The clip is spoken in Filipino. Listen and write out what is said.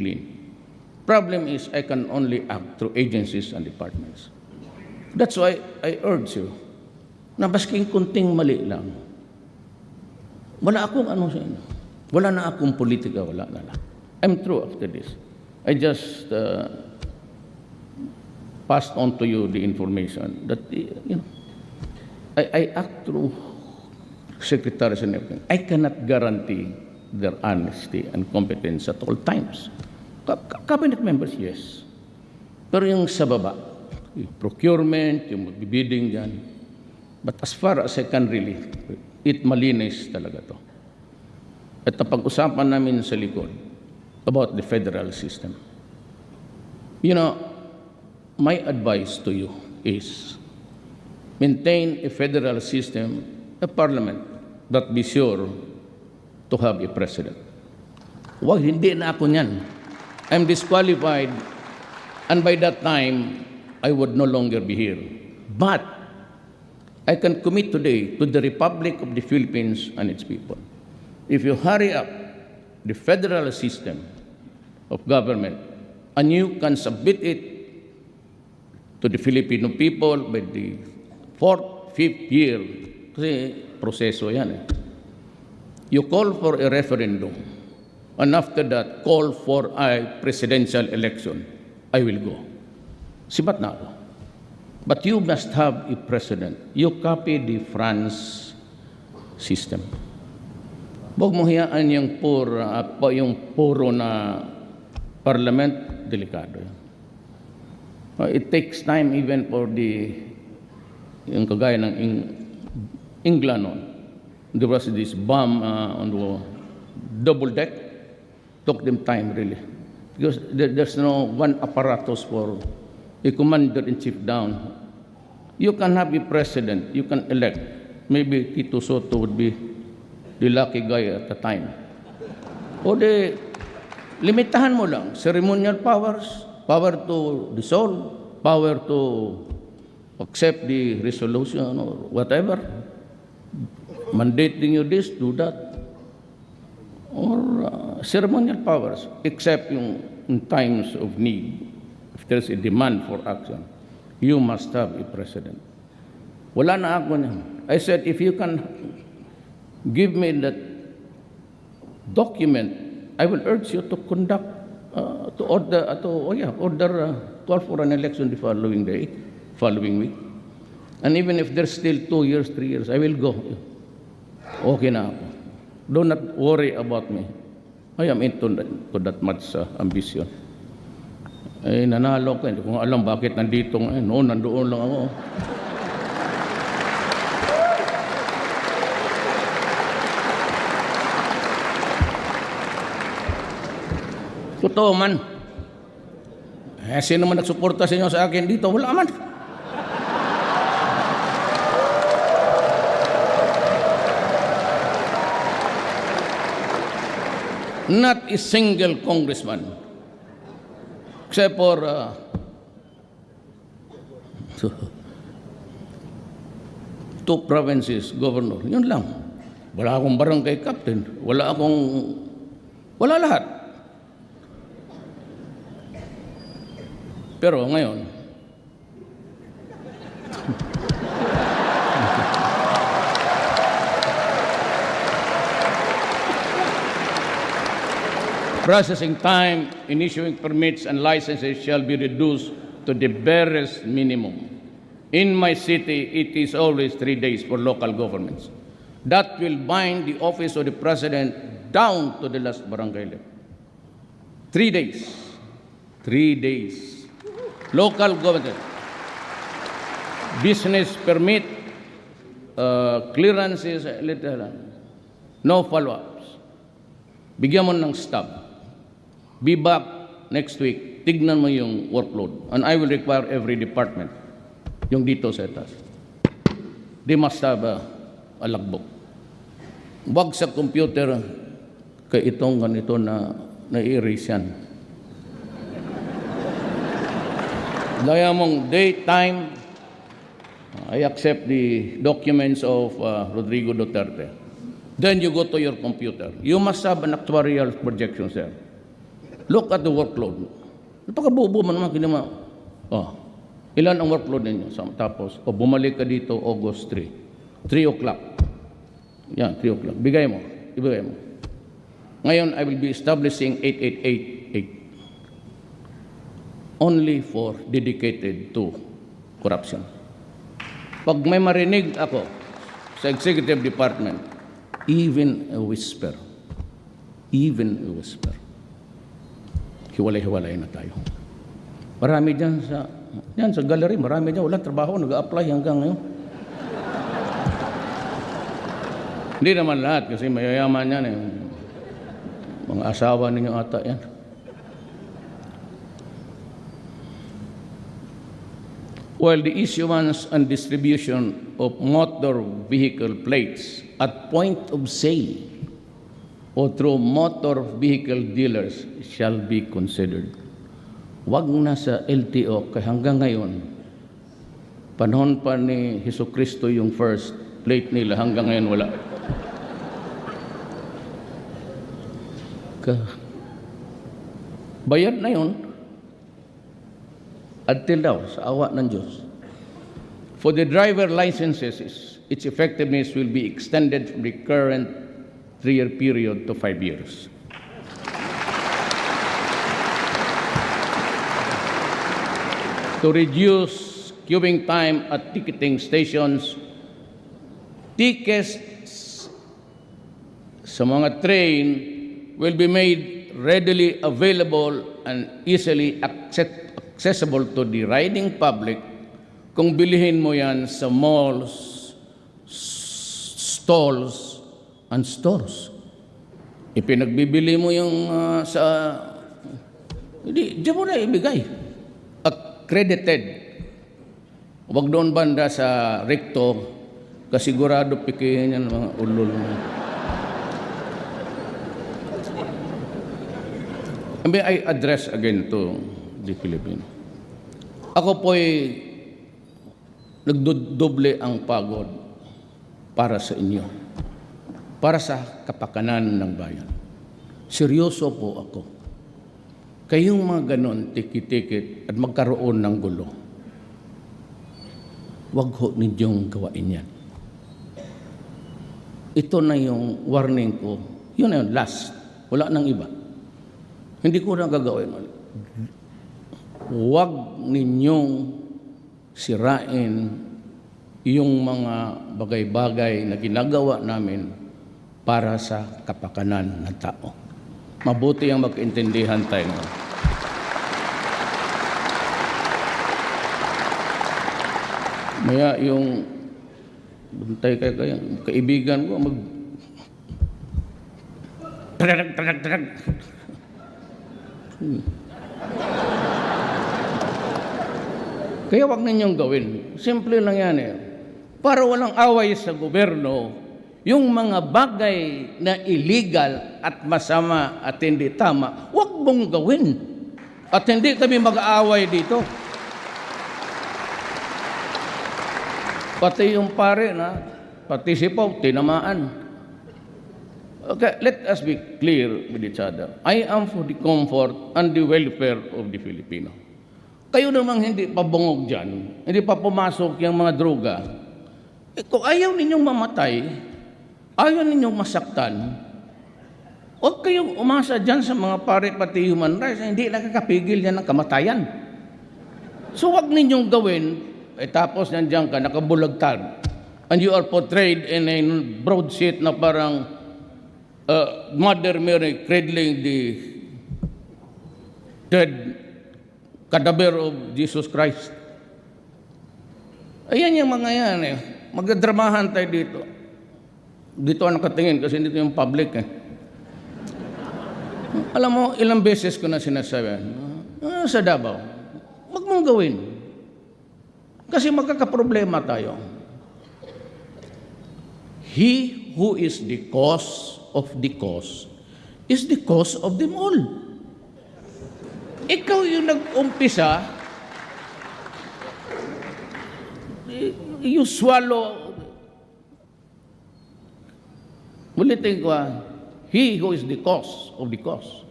clean. Problem is, I can only act through agencies and departments. That's why I urge you, na basking kunting mali lang, wala akong ano sa inyo. Wala na akong politika, wala na lang. I'm through after this. I just passed on to you the information that, I act through secretaries and everything. I cannot guarantee their honesty and competence at all times. Cabinet members, yes. Pero yung sa baba, yung procurement, yung magbibidding dyan. But as far as I can really, it malinis talaga to. At napag-usapan namin sa likod about the federal system. You know, my advice to you is maintain a federal system, a parliament, but be sure to have a president. Wag, hindi na ako niyan. I'm disqualified, and by that time, I would no longer be here. But I can commit today to the Republic of the Philippines and its people. If you hurry up the federal system of government, and you can submit it to the Filipino people by the 4th, 5th year, kasi proseso yan eh. You call for a referendum, and after that, call for a presidential election. I will go. Sibat na ako. But you must have a president. You copy the France system. Huwag mo hiyaan yung puro na parliament, delikado yan. It takes time even for yung kagaya ng England noon. There was this bomb on the double deck. Took them time, really. Because there's no one apparatus for a commander-in-chief down. You can have a president, you can elect. Maybe Tito Soto would be the lucky guy at the time. O limitahan mo lang. Ceremonial powers, power to dissolve, power to accept the resolution or whatever. Mandating you this, do that. Or ceremonial powers, except in times of need. If there's a demand for action, you must have a president. Wala na ako niyan. I said, if you can give me that document, I will urge you to conduct, call for an election the following week. And even if there's still 2 years, 3 years, I will go. Okay na ako. Do not worry about me. I am into that much ambition. Nanalo ko. Hindi ko alam bakit nandito ngayon. Noon, nandoon lang ako. Totoo man. Sino man nagsuporta sa inyo sa akin dito? Wala man. Not a single congressman, except for 2 provinces, governor. Yun lang. Wala akong barangay captain. Wala lahat. Pero ngayon, processing time in issuing permits and licenses shall be reduced to the barest minimum. In my city, it is always 3 days for local governments. That will bind the office of the president down to the last barangay level. 3 days. 3 days. Local government. Business permit, clearances, no follow-ups. Bigyan mo ng stop. Be back next week. Tignan mo yung workload. And I will require every department, yung dito sa taas. They must have a logbook. Wag sa computer, kay itong ganito na na-erase yan. Gaya mong date, time, I accept the documents of Rodrigo Duterte. Then you go to your computer. You must have an actuarial projection, sir. Look at the workload. Napakabubo man naman kinama. Oh, ilan ang workload ninyo? Tapos, bumalik ka dito August 3. 3 o'clock. Yan, 3 o'clock. Ibigay mo. Ngayon, I will be establishing 8888. Only for dedicated to corruption. Pag may marinig ako sa executive department, even a whisper, hiwalay-hiwalay na tayo. Marami dyan sa gallery, marami dyan, walang trabaho, nag-a-apply hanggang ngayon. Hindi naman lahat kasi mayayaman yan. Mga asawa ninyo ata yan. While the issuance and distribution of motor vehicle plates at point of sale o through motor vehicle dealers shall be considered. Wag na sa LTO kaya hanggang ngayon, panahon pa ni Jesucristo yung first plate nila, hanggang ngayon wala. Bayad na yun until daw sa awa ng Diyos. For the driver licenses, its effectiveness will be extended from the current 3-year period to 5 years. To reduce queuing time at ticketing stations, tickets sa mga train will be made readily available and easily accessible to the riding public kung bilihin mo yan sa malls, stalls, and stores. Ipinagbibili mo yung diyan mo na ibigay. Accredited. Huwag doon banda sa recto, kasigurado pikihin yan mga ulol. May I address again to the Philippines. Ako po'y nagdodoble ang pagod para sa inyo, para sa kapakanan ng bayan. Seryoso po ako. Kayong mga ganon, tikit-tikit at magkaroon ng gulo, wag ho ninyong gawain yan. Ito na yung warning ko. Yun na yun, last. Wala nang iba. Hindi ko na gagawin. Huwag ninyong sirain yung mga bagay-bagay na ginagawa namin para sa kapakanan ng tao. Mabuti ang magkaintindihan tayo. Maya yung buntay kaya kaibigan ko trag. Kaya wag ninyong gawin. Simple lang yan eh. Para walang away sa gobyerno, yung mga bagay na illegal at masama at hindi tama, wag mong gawin. At hindi kami mag-aaway dito. Pati yung pare na, pati si Pau, tinamaan. Okay, let us be clear with each other. I am for the comfort and the welfare of the Filipino. Kayo namang hindi pa bungog dyan, hindi pa pumasok yung mga droga. Kung ayaw ninyong mamatay, ayaw ninyong masaktan, huwag kayong umasa dyan sa mga pare pati human rights, hindi nakakapigil yan ng kamatayan. So huwag ninyong gawin, tapos nandiyan ka, nakabulagtad, and you are portrayed in a broadsheet na parang Mother Mary cradling the dead cadaver of Jesus Christ. Ayan yung mga yan eh. Magdadramahan tayo dito. Dito ang nakatingin kasi dito yung public eh. Alam mo, ilang beses ko na sinasabi, sa Davao, wag mong gawin. Kasi magkakaproblema tayo. He who is the cause of the cause is the cause of them all. Ikaw yung nag-umpisa, you swallow. Ulitin ko, he who is the cause of the cause